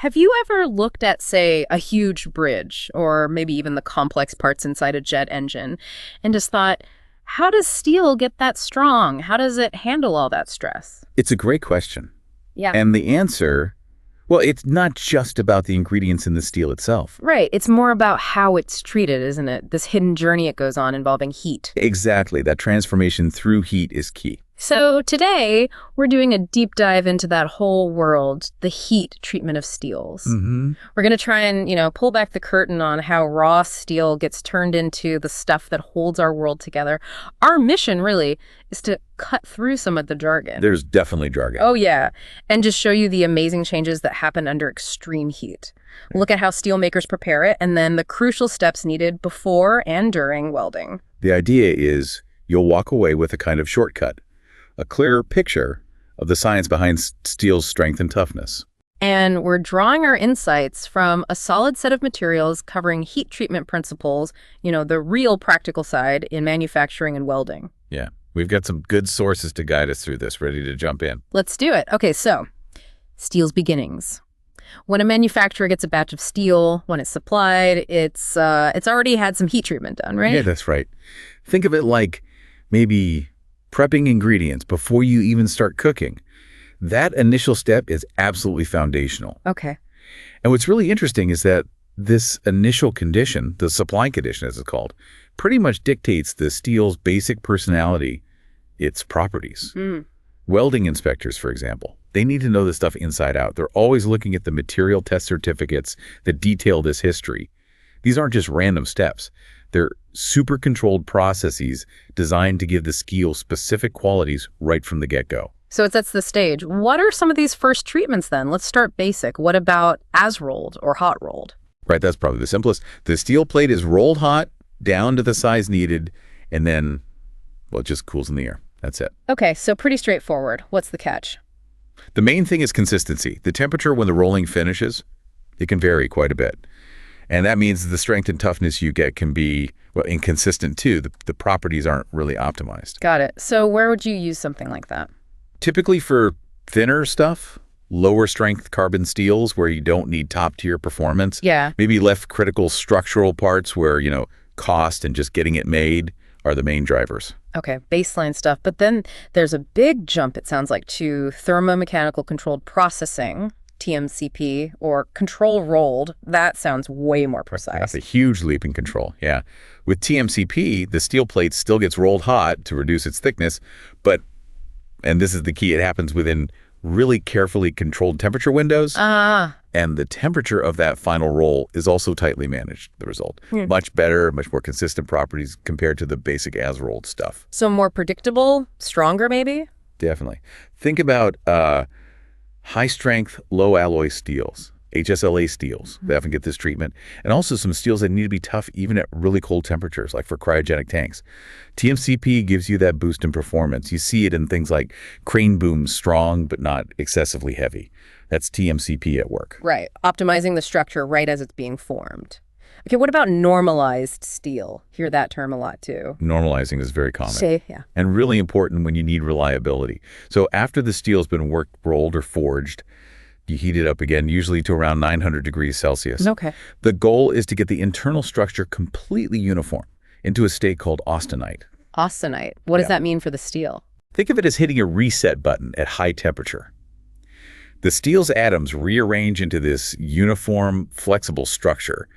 Have you ever looked at, say, a huge bridge, or maybe even the complex parts inside a jet engine, and just thought, how does steel get that strong? How does it handle all that stress? It's a great question. Yeah. And the answer, well, it's not just about the ingredients in the steel itself. Right. It's more about how it's treated, isn't it? This hidden journey it goes on involving heat. Exactly. That transformation through heat is key. So today, we're doing a deep dive into that whole world, the heat treatment of steels. We're going to try and, pull back the curtain on how raw steel gets turned into the stuff that holds our world together. Our mission, really, is to cut through some of the jargon. There's definitely jargon. Oh, yeah. And just show you the amazing changes that happen under extreme heat. Look at how steel makers prepare it, and then the crucial steps needed before and during welding. The idea is you'll walk away with a kind of shortcut, a clearer picture of the science behind steel's strength and toughness. And we're drawing our insights from a solid set of materials covering heat treatment principles, the real practical side in manufacturing and welding. Yeah, we've got some good sources to guide us through this, ready to jump in. Let's do it. Okay, so steel's beginnings. When a manufacturer gets a batch of steel, when it's supplied, it's already had some heat treatment done, right? Yeah, that's right. Think of it like maybe prepping ingredients before you even start cooking. That initial step is absolutely foundational. Okay. And what's really interesting is that this initial condition, the supply condition as it's called, pretty much dictates the steel's basic personality, its properties. Welding inspectors, for example, they need to know this stuff inside out. They're always looking at the material test certificates that detail this history. These aren't just random steps. They're super controlled processes designed to give the steel specific qualities right from the get-go. So it sets the stage. What are some of these first treatments then? Let's start basic. What about as rolled or hot rolled? Right, that's probably the simplest. The steel plate is rolled hot down to the size needed, and then, well, it just cools in the air. That's it. Okay, so pretty straightforward. What's the catch? The main thing is consistency. The temperature when the rolling finishes, it can vary quite a bit. And that means the strength and toughness you get can be, well, inconsistent too. The properties aren't really optimized. Got it. So where would you use something like that? Typically for thinner stuff, lower strength carbon steels where you don't need top tier performance. Yeah. Maybe less critical structural parts where, cost and just getting it made are the main drivers. Okay, baseline stuff. But then there's a big jump, it sounds like, to thermomechanical controlled processing, TMCP, or control rolled. That sounds way more precise. That's a huge leap in control, yeah. With TMCP, the steel plate still gets rolled hot to reduce its thickness, but, and this is the key, it happens within really carefully controlled temperature windows. And the temperature of that final roll is also tightly managed, the result. Much better, much more consistent properties compared to the basic as-rolled stuff. So more predictable, stronger maybe? Definitely. Think about high-strength, low-alloy steels, HSLA steels. They often get this treatment. And also some steels that need to be tough even at really cold temperatures, like for cryogenic tanks. TMCP gives you that boost in performance. You see it in things like crane booms, strong but not excessively heavy. That's TMCP at work. Right. Optimizing the structure right as it's being formed. Okay, what about normalized steel? Hear that term a lot too. Normalizing is very common. Yeah. And really important when you need reliability. So after the steel's been worked, rolled, or forged, you heat it up again, usually to around 900 degrees Celsius. Okay. The goal is to get the internal structure completely uniform into a state called austenite. Austenite. What does that mean for the steel? Think of it as hitting a reset button at high temperature. The steel's atoms rearrange into this uniform, flexible structure.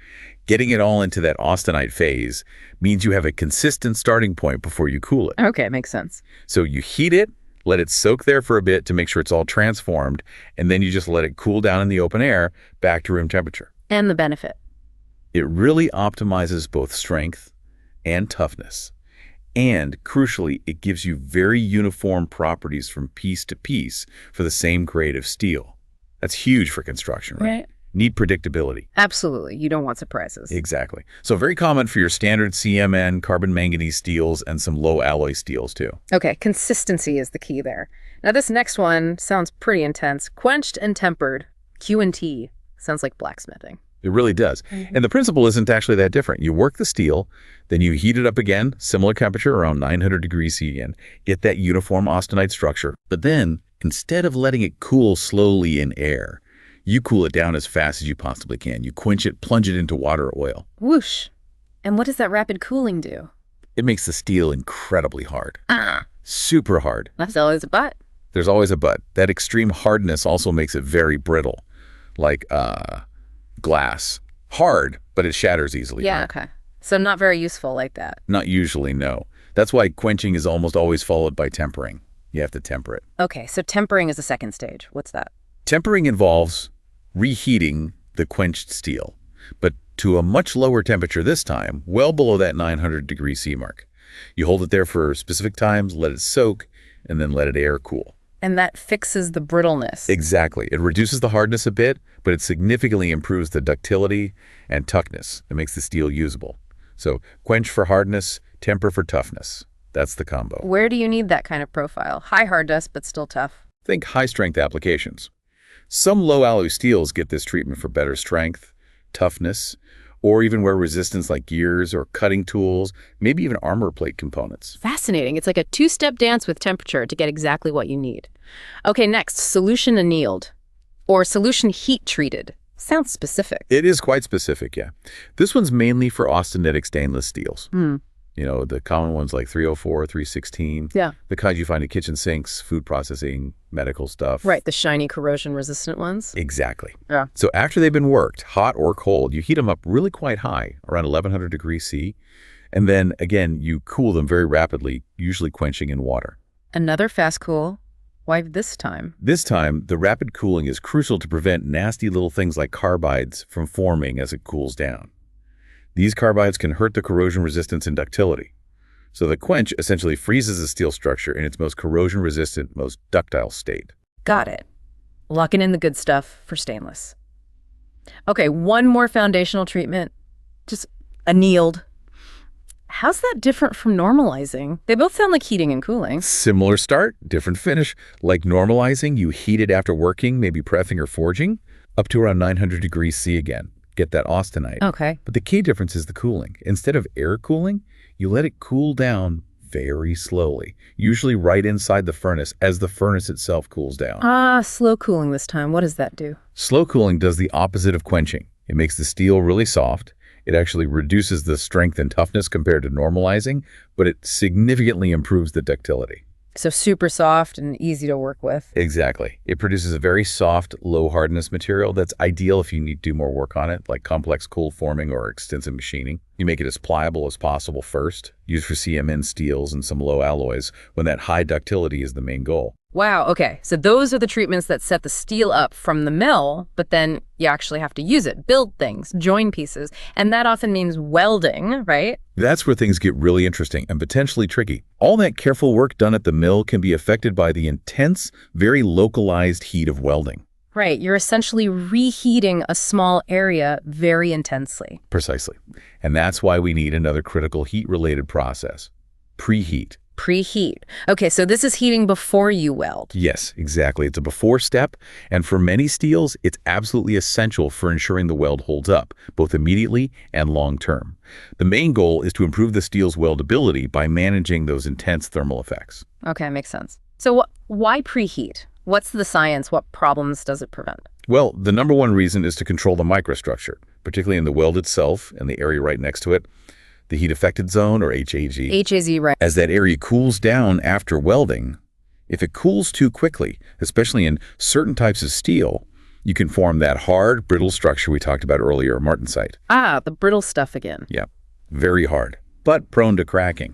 Getting it all into that austenite phase means you have a consistent starting point before you cool it. Okay, makes sense. So you heat it, let it soak there for a bit to make sure it's all transformed, and then you just let it cool down in the open air back to room temperature. And the benefit? It really optimizes both strength and toughness. And crucially, it gives you very uniform properties from piece to piece for the same grade of steel. That's huge for construction, right? Need predictability. Absolutely. You don't want surprises. Exactly. So very common for your standard CMN, carbon manganese steels, and some low alloy steels too. Okay, consistency is the key there. Now this next one sounds pretty intense. Quenched and tempered, Q&T. Sounds like blacksmithing. It really does. And the principle isn't actually that different. You work the steel, then you heat it up again, similar temperature, around 900 degrees C again, get that uniform austenite structure. But then, instead of letting it cool slowly in air, You cool it down as fast as you possibly can. You quench it, plunge it into water or oil. Whoosh. And what does that rapid cooling do? It makes the steel incredibly hard. Super hard. That's always a but. There's always a but. That extreme hardness also makes it very brittle, like glass. Hard, but it shatters easily. Yeah, right? okay. So not very useful like that. Not usually, no. That's why quenching is almost always followed by tempering. You have to temper it. Okay, so tempering is the second stage. What's that? Tempering involves reheating the quenched steel, but to a much lower temperature this time, well below that 900 degree C mark. You hold it there for specific times, let it soak, and then let it air cool. And that fixes the brittleness. Exactly. It reduces the hardness a bit, but it significantly improves the ductility and toughness. It makes the steel usable. So quench for hardness, temper for toughness. That's the combo. Where do you need that kind of profile? High hardness, but still tough. Think high-strength applications. Some low-alloy steels get this treatment for better strength, toughness, or even where resistance like gears or cutting tools, maybe even armor plate components. Fascinating. It's like a two-step dance with temperature to get exactly what you need. Okay, next, solution annealed, or solution heat treated. Sounds specific. It is quite specific, yeah. This one's mainly for austenitic stainless steels. You know, the common ones like 304, 316. Yeah. The kinds you find in kitchen sinks, food processing, medical stuff. Right, the shiny corrosion-resistant ones. Exactly. Yeah. So after they've been worked, hot or cold, you heat them up really quite high, around 1100 degrees C. And then, again, you cool them very rapidly, usually quenching in water. Another fast cool. Why this time? This time, the rapid cooling is crucial to prevent nasty little things like carbides from forming as it cools down. These carbides can hurt the corrosion resistance and ductility. So the quench essentially freezes the steel structure in its most corrosion-resistant, most ductile state. Got it. Locking in the good stuff for stainless. Okay, one more foundational treatment. Just annealed. How's that different from normalizing? They both sound like heating and cooling. Similar start, different finish. Like normalizing, you heat it after working, maybe pressing or forging, up to around 900 degrees C again. Get that austenite. Okay. But the key difference is the cooling. Instead of air cooling, you let it cool down very slowly, usually right inside the furnace as the furnace itself cools down. Slow cooling this time. What does that do? Slow cooling does the opposite of quenching. It makes the steel really soft. It actually reduces the strength and toughness compared to normalizing, but it significantly improves the ductility. So super soft and easy to work with. Exactly. It produces a very soft, low hardness material that's ideal if you need to do more work on it, like complex cold forming or extensive machining. You make it as pliable as possible first, used for CMN steels and some low alloys, when that high ductility is the main goal. Wow, okay. So those are the treatments that set the steel up from the mill, but then you actually have to use it, build things, join pieces, and that often means welding, right? That's where things get really interesting and potentially tricky. All that careful work done at the mill can be affected by the intense, very localized heat of welding. Right, you're essentially reheating a small area very intensely. Precisely. And that's why we need another critical heat-related process, preheat. Preheat. Okay, so this is heating before you weld. Yes, exactly. It's a before step, and for many steels, it's absolutely essential for ensuring the weld holds up, both immediately and long term. The main goal is to improve the steel's weldability by managing those intense thermal effects. Okay, makes sense. So why preheat? What's the science? What problems does it prevent? Well, the number one reason is to control the microstructure, particularly in the weld itself and the area right next to it. The heat affected zone, or HAZ. HAZ, right. As that area cools down after welding, if it cools too quickly, especially in certain types of steel, you can form that hard, brittle structure we talked about earlier, martensite. The brittle stuff again. Yeah, very hard, but prone to cracking.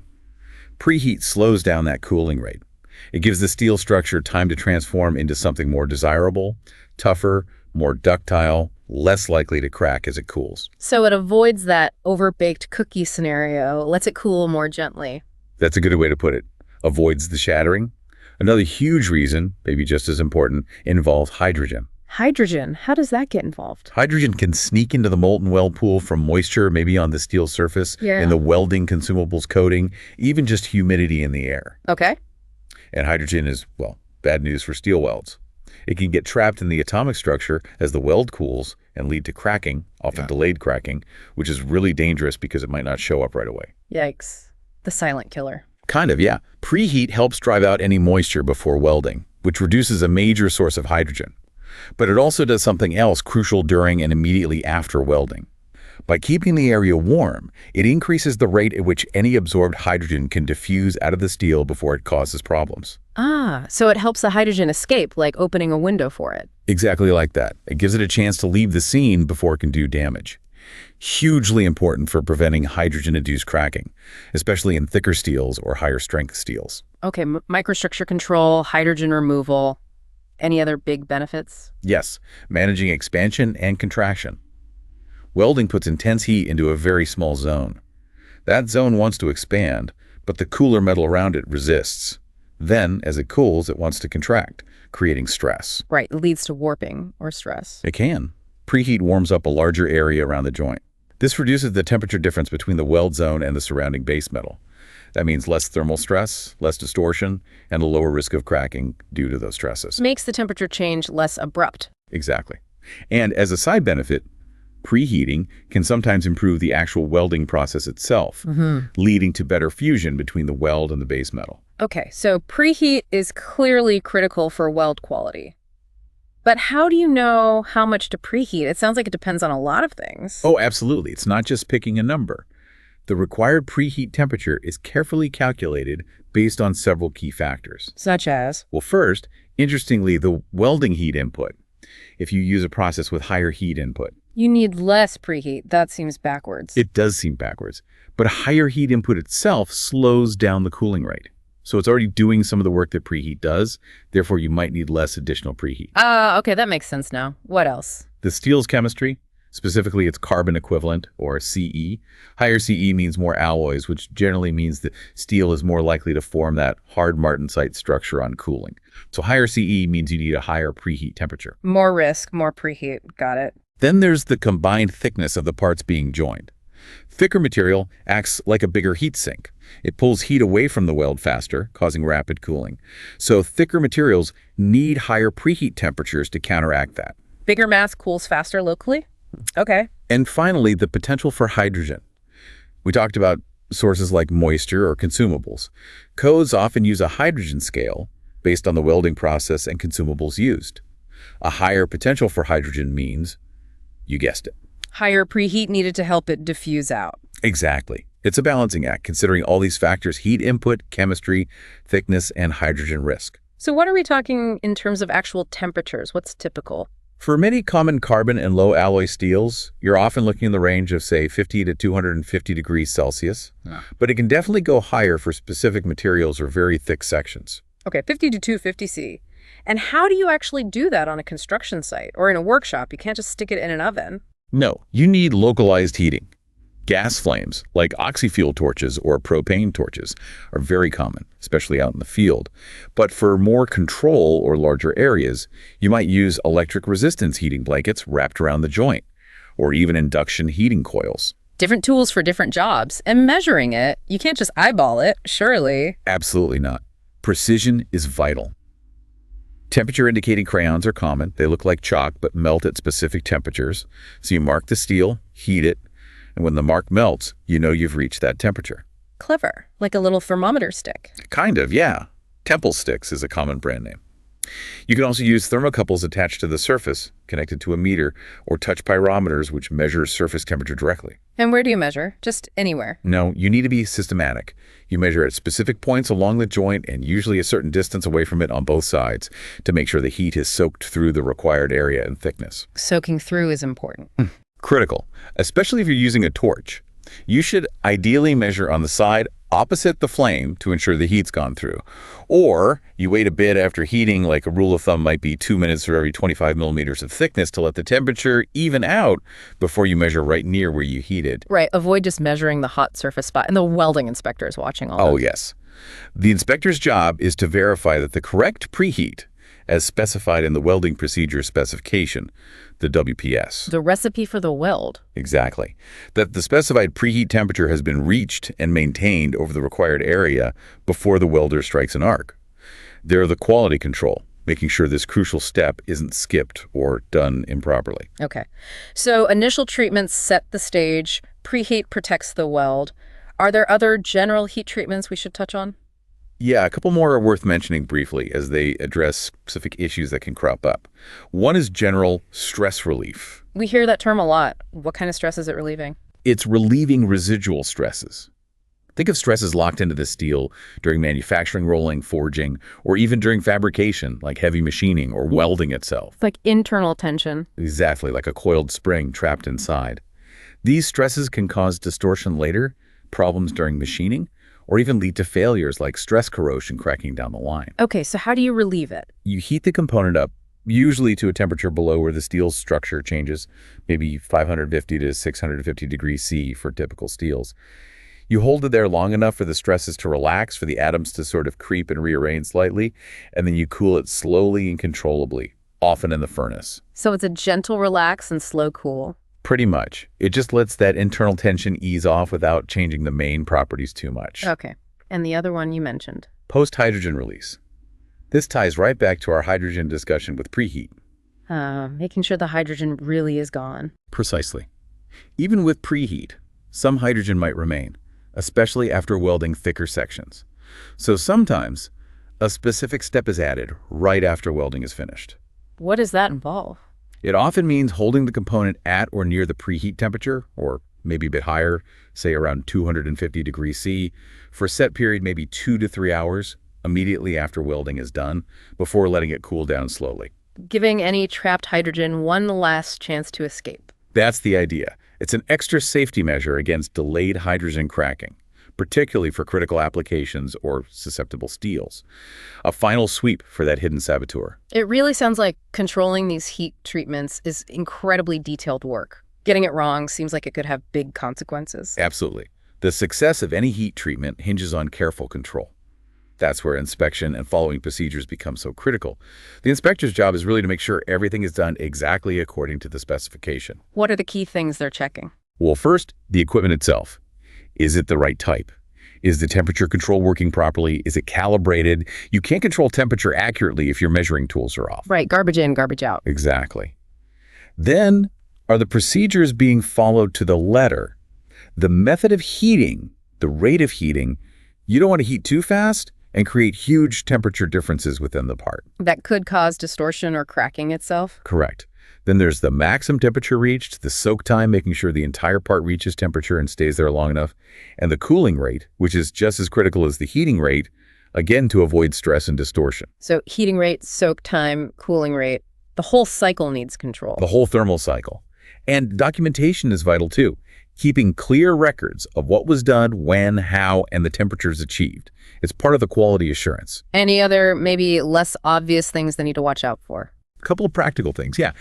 Preheat slows down that cooling rate. It gives the steel structure time to transform into something more desirable, tougher, more ductile, less likely to crack as it cools. So it avoids that overbaked cookie scenario, lets it cool more gently. That's a good way to put it. Avoids the shattering. Another huge reason, maybe just as important, involves hydrogen. Hydrogen, how does that get involved? Hydrogen can sneak into the molten weld pool from moisture, maybe on the steel surface, in the welding consumables coating, even just humidity in the air. Okay. And hydrogen is, well, bad news for steel welds. It can get trapped in the atomic structure as the weld cools and lead to cracking, often delayed cracking, which is really dangerous because it might not show up right away. Yikes. The silent killer. Kind of, yeah. Preheat helps drive out any moisture before welding, which reduces a major source of hydrogen. But it also does something else crucial during and immediately after welding. By keeping the area warm, it increases the rate at which any absorbed hydrogen can diffuse out of the steel before it causes problems. Ah, so it helps the hydrogen escape, like opening a window for it. Exactly like that. It gives it a chance to leave the scene before it can do damage. Hugely important for preventing hydrogen-induced cracking, especially in thicker steels or higher-strength steels. Okay, microstructure control, hydrogen removal. Any other big benefits? Yes, managing expansion and contraction. Welding puts intense heat into a very small zone. That zone wants to expand, but the cooler metal around it resists. Then, as it cools, it wants to contract, creating stress. Right, it leads to warping or stress. It can. Preheat warms up a larger area around the joint. This reduces the temperature difference between the weld zone and the surrounding base metal. That means less thermal stress, less distortion, and a lower risk of cracking due to those stresses. Makes the temperature change less abrupt. Exactly. And as a side benefit, preheating can sometimes improve the actual welding process itself, leading to better fusion between the weld and the base metal. Okay, so preheat is clearly critical for weld quality. But how do you know how much to preheat? It sounds like it depends on a lot of things. Oh, absolutely. It's not just picking a number. The required preheat temperature is carefully calculated based on several key factors. Such as? Well, first, interestingly, the welding heat input. If you use a process with higher heat input, You need less preheat. That seems backwards. it does seem backwards. But a higher heat input itself slows down the cooling rate. So it's already doing some of the work that preheat does. Therefore, you might need less additional preheat. Okay, that makes sense now. What else? The steel's chemistry, specifically its carbon equivalent, or CE. Higher CE means more alloys, which generally means that steel is more likely to form that hard martensite structure on cooling. So higher CE means you need a higher preheat temperature. More risk, more preheat. Got it. Then there's the combined thickness of the parts being joined. Thicker material acts like a bigger heat sink. It pulls heat away from the weld faster, causing rapid cooling. So thicker materials need higher preheat temperatures to counteract that. Bigger mass cools faster locally? Okay. And finally, the potential for hydrogen. We talked about sources like moisture or consumables. Codes often use a hydrogen scale based on the welding process and consumables used. A higher potential for hydrogen means, you guessed it, Higher preheat needed to help it diffuse out. exactly. It's a balancing act, considering all these factors: heat input, chemistry, thickness, and hydrogen risk. So what are we talking in terms of actual temperatures? What's typical? For many common carbon and low alloy steels, you're often looking in the range of, say, 50 to 250 degrees Celsius. But it can definitely go higher for specific materials or very thick sections. Okay, 50 to 250 C. And how do you actually do that on a construction site or in a workshop? You can't just stick it in an oven. No, you need localized heating. Gas flames, like oxy-fuel torches or propane torches, are very common, especially out in the field. But for more control or larger areas, you might use electric resistance heating blankets wrapped around the joint, or even induction heating coils. Different tools for different jobs. And measuring it, you can't just eyeball it, surely. Absolutely not. Precision is vital. Temperature-indicating crayons are common. They look like chalk but melt at specific temperatures. So you mark the steel, heat it, and when the mark melts, you know you've reached that temperature. Clever, like a little thermometer stick. Kind of, yeah. Temple Sticks is a common brand name. You can also use thermocouples attached to the surface, connected to a meter, or touch pyrometers, which measure surface temperature directly. And where do you measure? Just anywhere? No, you need to be systematic. You measure at specific points along the joint and usually a certain distance away from it on both sides to make sure the heat is soaked through the required area and thickness. Soaking through is important. Critical, especially if you're using a torch. You should ideally measure on the side opposite the flame to ensure the heat's gone through. Or you wait a bit after heating, like a rule of thumb might be 2 minutes for every 25 millimeters of thickness to let the temperature even out before you measure right near where you heated. Right, avoid just measuring the hot surface spot. And the welding inspector is watching all Oh, this. yes. The inspector's job is to verify that the correct preheat, as specified in the welding procedure specification, the WPS. The recipe for the weld. Exactly. That the specified preheat temperature has been reached and maintained over the required area before the welder strikes an arc. They're the quality control, making sure this crucial step isn't skipped or done improperly. Okay. So initial treatments set the stage. Preheat protects the weld. Are there other general heat treatments we should touch on? Yeah, a couple more are worth mentioning briefly as they address specific issues that can crop up. One is general stress relief. We hear that term a lot. What kind of stress is it relieving? It's relieving residual stresses. Think of stresses locked into the steel during manufacturing, rolling, forging, or even during fabrication, like heavy machining or welding itself. It's like internal tension. Exactly, like a coiled spring trapped inside. These stresses can cause distortion later, problems during machining, or even lead to failures like stress corrosion cracking down the line. Okay, so how do you relieve it? You heat the component up, usually to a temperature below where the steel's structure changes, maybe 550 to 650 degrees C for typical steels. You hold it there long enough for the stresses to relax, for the atoms to sort of creep and rearrange slightly, and then you cool it slowly and controllably, often in the furnace. So it's a gentle relax and slow cool. Pretty much. It just lets that internal tension ease off without changing the main properties too much. Okay. And the other one you mentioned? Post-hydrogen release. This ties right back to our hydrogen discussion with preheat. Making sure the hydrogen really is gone. Precisely. Even with preheat, some hydrogen might remain, especially after welding thicker sections. So sometimes, a specific step is added right after welding is finished. What does that involve? It often means holding the component at or near the preheat temperature, or maybe a bit higher, say around 250 degrees C, for a set period maybe 2 to 3 hours immediately after welding is done, before letting it cool down slowly. Giving any trapped hydrogen one last chance to escape. That's the idea. It's an extra safety measure against delayed hydrogen cracking, particularly for critical applications or susceptible steels. A final sweep for that hidden saboteur. It really sounds like controlling these heat treatments is incredibly detailed work. Getting it wrong seems like it could have big consequences. Absolutely. The success of any heat treatment hinges on careful control. That's where inspection and following procedures become so critical. The inspector's job is really to make sure everything is done exactly according to the specification. What are the key things they're checking? Well, first, the equipment itself. Is it the right type? Is the temperature control working properly? Is it calibrated? You can't control temperature accurately if your measuring tools are off. Right, garbage in, garbage out. Exactly. Then, are the procedures being followed to the letter? The method of heating, the rate of heating, you don't want to heat too fast and create huge temperature differences within the part. That could cause distortion or cracking itself? Correct. Then there's the maximum temperature reached, the soak time, making sure the entire part reaches temperature and stays there long enough, and the cooling rate, which is just as critical as the heating rate, again to avoid stress and distortion. So heating rate, soak time, cooling rate, the whole cycle needs control. The whole thermal cycle. And documentation is vital too. Keeping clear records of what was done, when, how, and the temperatures achieved. It's part of the quality assurance. Any other, maybe less obvious things they need to watch out for? A couple of practical things, yeah.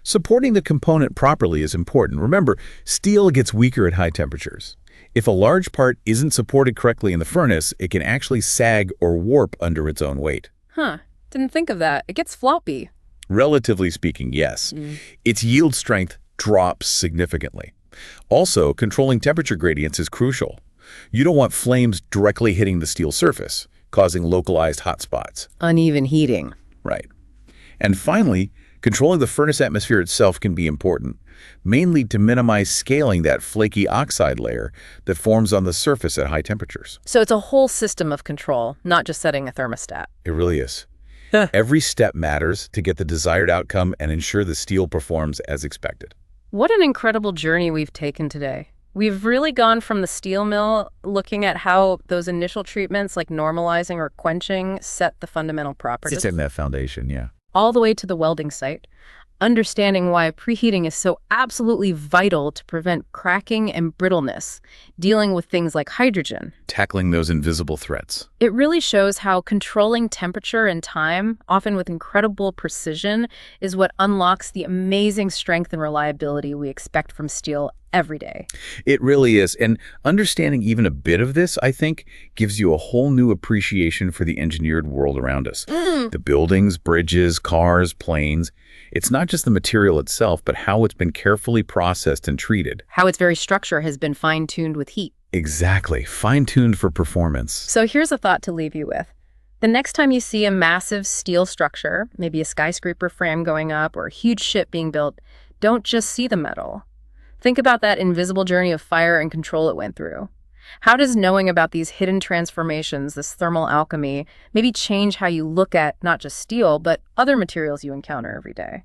Supporting the component properly is important. Remember, steel gets weaker at high temperatures. If a large part isn't supported correctly in the furnace, it can actually sag or warp under its own weight. Huh, didn't think of that. It gets floppy. Relatively speaking, yes. Its yield strength drops significantly. Also, controlling temperature gradients is crucial. You don't want flames directly hitting the steel surface, causing localized hot spots. Uneven heating. Right. And finally, controlling the furnace atmosphere itself can be important, mainly to minimize scaling that flaky oxide layer that forms on the surface at high temperatures. So it's a whole system of control, not just setting a thermostat. It really is. Every step matters to get the desired outcome and ensure the steel performs as expected. What an incredible journey we've taken today. We've really gone from the steel mill, looking at how those initial treatments like normalizing or quenching set the fundamental properties. It's in that foundation, yeah. All the way to the welding site, understanding why preheating is so absolutely vital to prevent cracking and brittleness, dealing with things like hydrogen. Tackling those invisible threats. It really shows how controlling temperature and time, often with incredible precision, is what unlocks the amazing strength and reliability we expect from steel every day. It really is. And understanding even a bit of this, I think, gives you a whole new appreciation for the engineered world around us. The buildings, bridges, cars, planes. It's not just the material itself, but how it's been carefully processed and treated. How its very structure has been fine-tuned with heat. Exactly. Fine-tuned for performance. So here's a thought to leave you with. The next time you see a massive steel structure, maybe a skyscraper frame going up or a huge ship being built, don't just see the metal. Think about that invisible journey of fire and control it went through. How does knowing about these hidden transformations, this thermal alchemy, maybe change how you look at not just steel, but other materials you encounter every day?